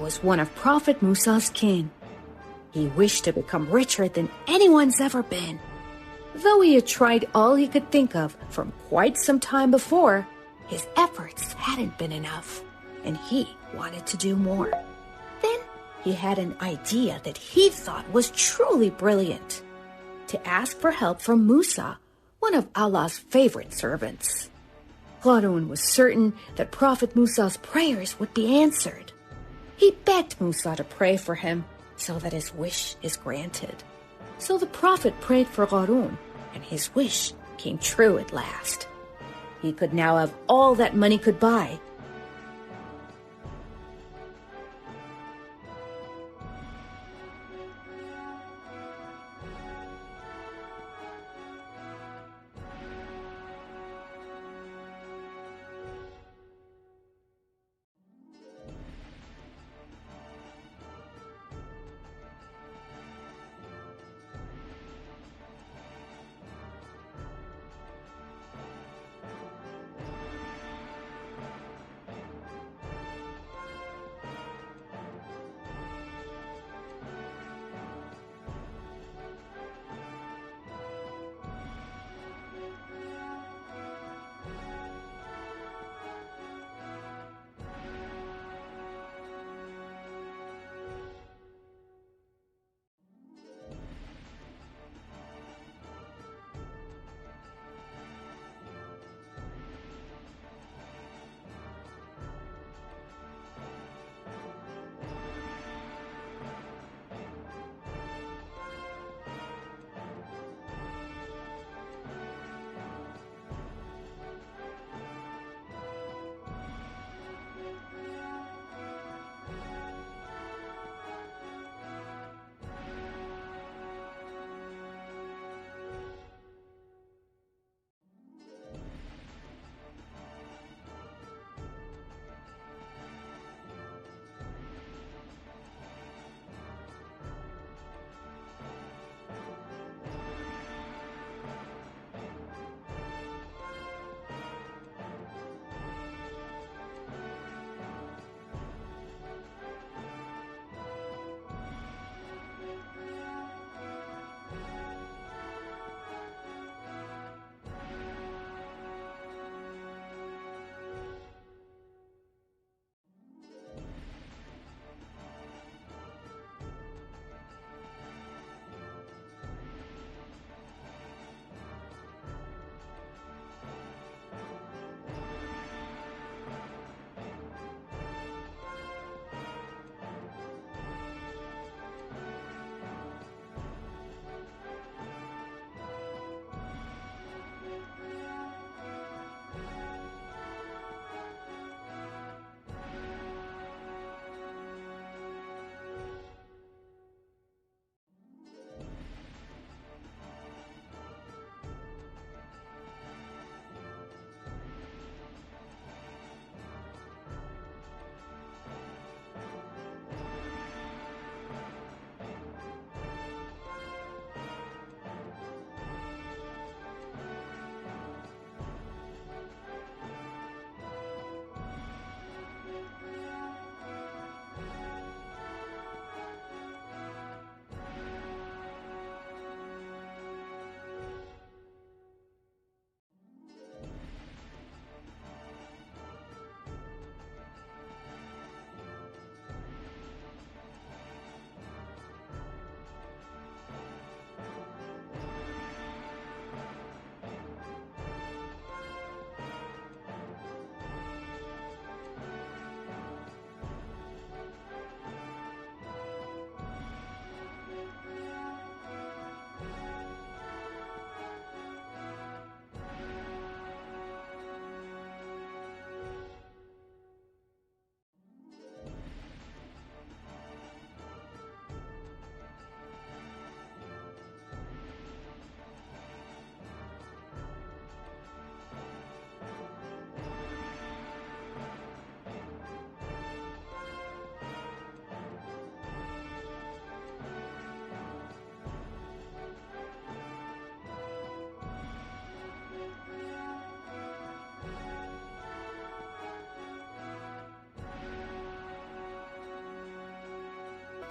was one of Prophet Musa's kin. He wished to become richer than anyone's ever been. Though he had tried all he could think of from quite some time before, his efforts hadn't been enough, and he wanted to do more. Then he had an idea that he thought was truly brilliant: to ask for help from Musa, one of Allah's favorite servants. Qarun was certain that Prophet Musa's prayers would be answered. He begged Musa to pray for him so that his wish is granted. So the Prophet prayed for Qarun, and his wish came true at last. He could now have all that money could buy.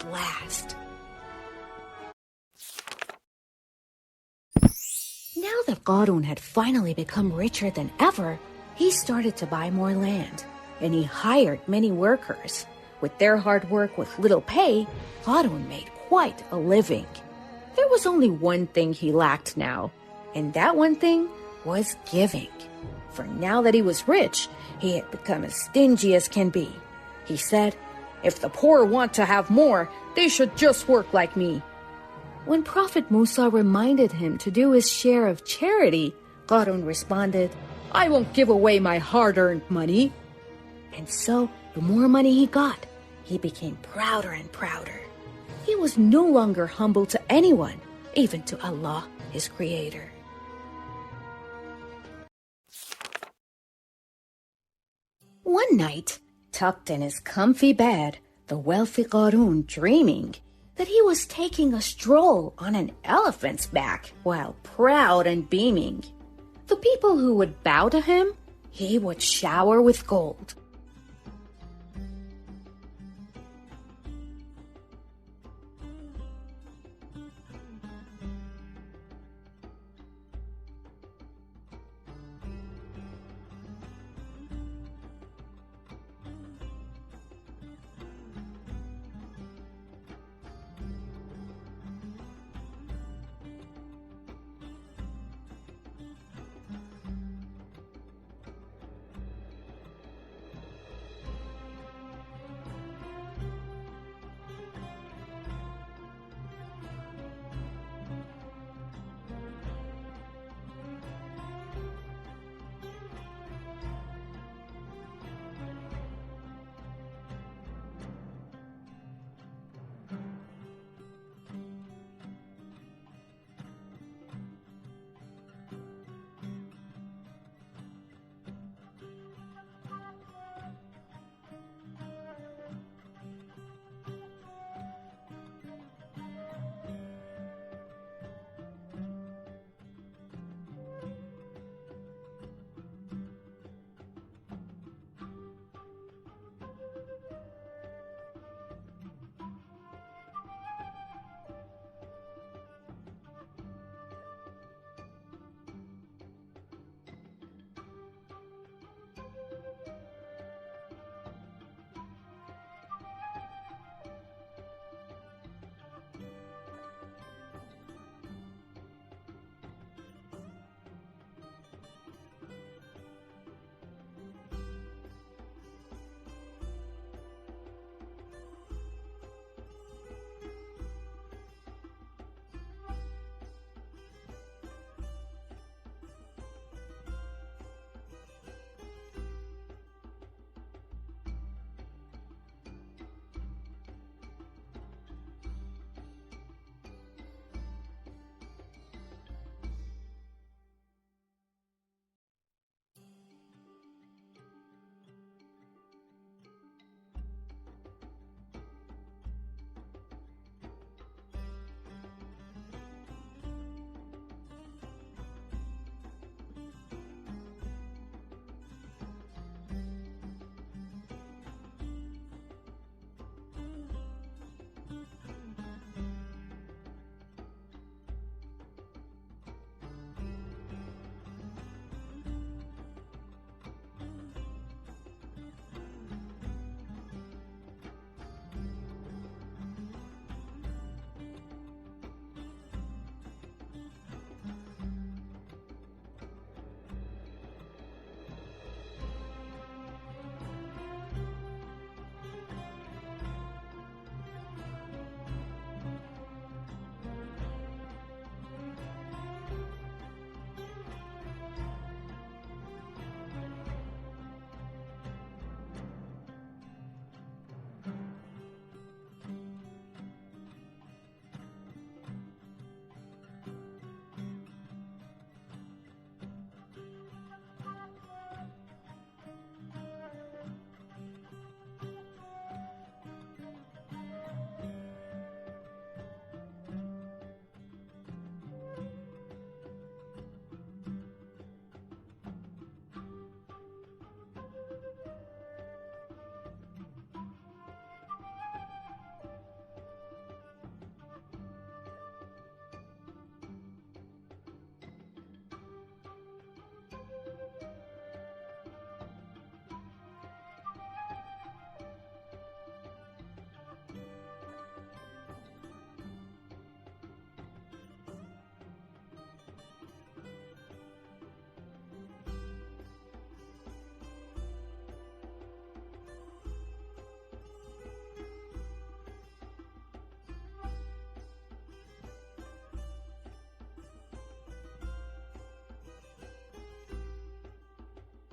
last. Now that Qarun had finally become richer than ever, he started to buy more land, and he hired many workers. With their hard work with little pay, Qarun made quite a living. There was only one thing he lacked now, and that one thing was giving. For now that he was rich, he had become as stingy as can be. He said, "If the poor want to have more, they should just work like me." When Prophet Musa reminded him to do his share of charity, Qarun responded, "I won't give away my hard-earned money." And so, the more money he got, he became prouder and prouder. He was no longer humble to anyone, even to Allah, his creator. One night, tucked in his comfy bed, the wealthy Qarun dreaming that he was taking a stroll on an elephant's back while proud and beaming. The people who would bow to him, he would shower with gold.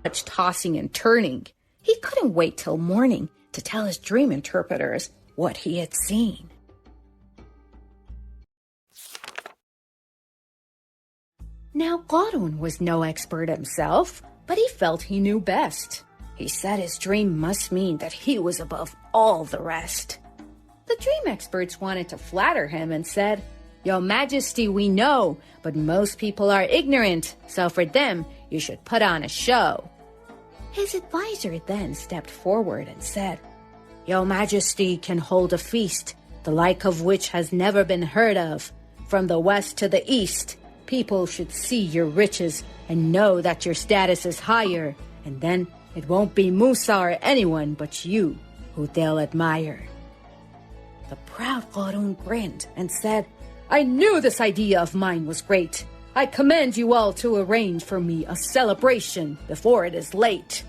much tossing and turning. He couldn't wait till morning to tell his dream interpreters what he had seen. Now, Qarun was no expert himself, but he felt he knew best. He said his dream must mean that he was above all the rest. The dream experts wanted to flatter him and said, "Your Majesty, we know, but most people are ignorant, so for them, you should put on a show." His advisor then stepped forward and said, "Your Majesty can hold a feast, the like of which has never been heard of. From the west to the east, people should see your riches and know that your status is higher, and then it won't be Musa or anyone but you who they'll admire." The proud Qarun grinned and said, "I knew this idea of mine was great. I command you all to arrange for me a celebration before it is late."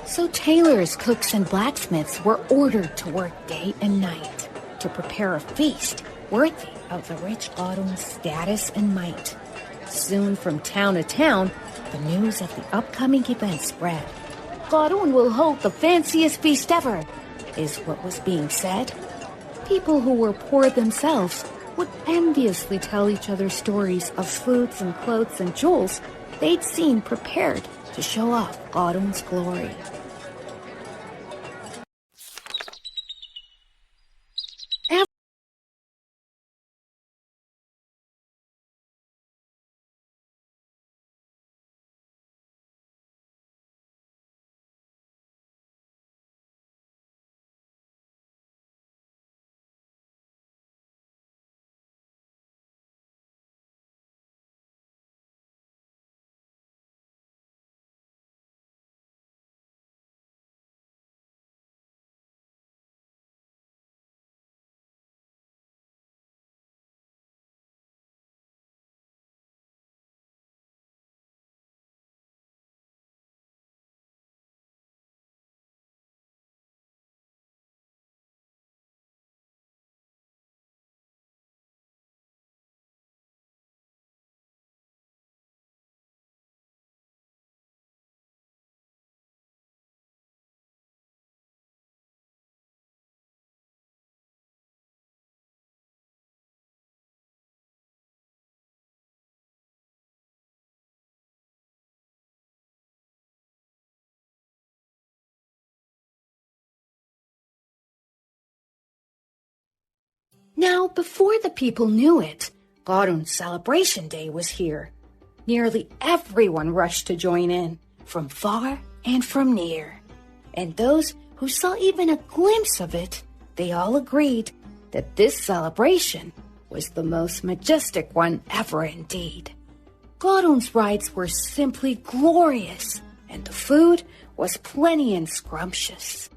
So tailors, cooks, and blacksmiths were ordered to work day and night to prepare a feast worthy of the rich Qarun's status and might. Soon from town to town, the news of the upcoming event spread. "Qarun will hold the fanciest feast ever," is what was being said. People who were poor themselves would enviously tell each other stories of foods and clothes and jewels they'd seen prepared to show off Qarun's glory. Now, before the people knew it, Qarun's celebration day was here. Nearly everyone rushed to join in, from far and from near. And those who saw even a glimpse of it, they all agreed that this celebration was the most majestic one ever indeed. Qarun's rides were simply glorious, and the food was plenty and scrumptious.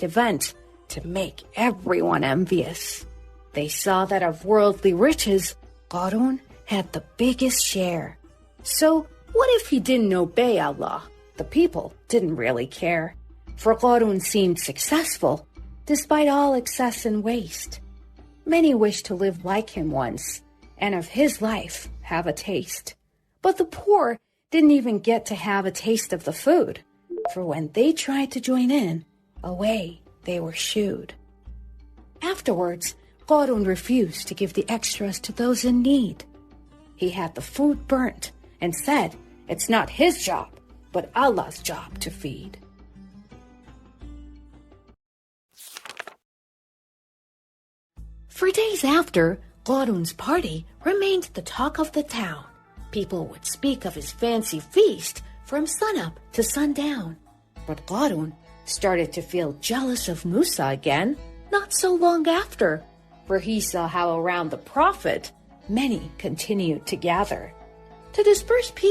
Event to make everyone envious. They saw that of worldly riches, Qarun had the biggest share. So what if he didn't obey Allah? The people didn't really care, for Qarun seemed successful despite all excess and waste. Many wished to live like him once, and of his life have a taste. But the poor didn't even get to have a taste of the food, for when they tried to join in, Away they were shooed. Afterwards, Qarun refused to give the extras to those in need. He had the food burnt and said it's not his job, but Allah's job to feed. For days after, Qarun's party remained the talk of the town. People would speak of his fancy feast from sunup to sundown. But Qarun started to feel jealous of Musa again not so long after, for he saw how around the prophet many continued to gather. To disperse people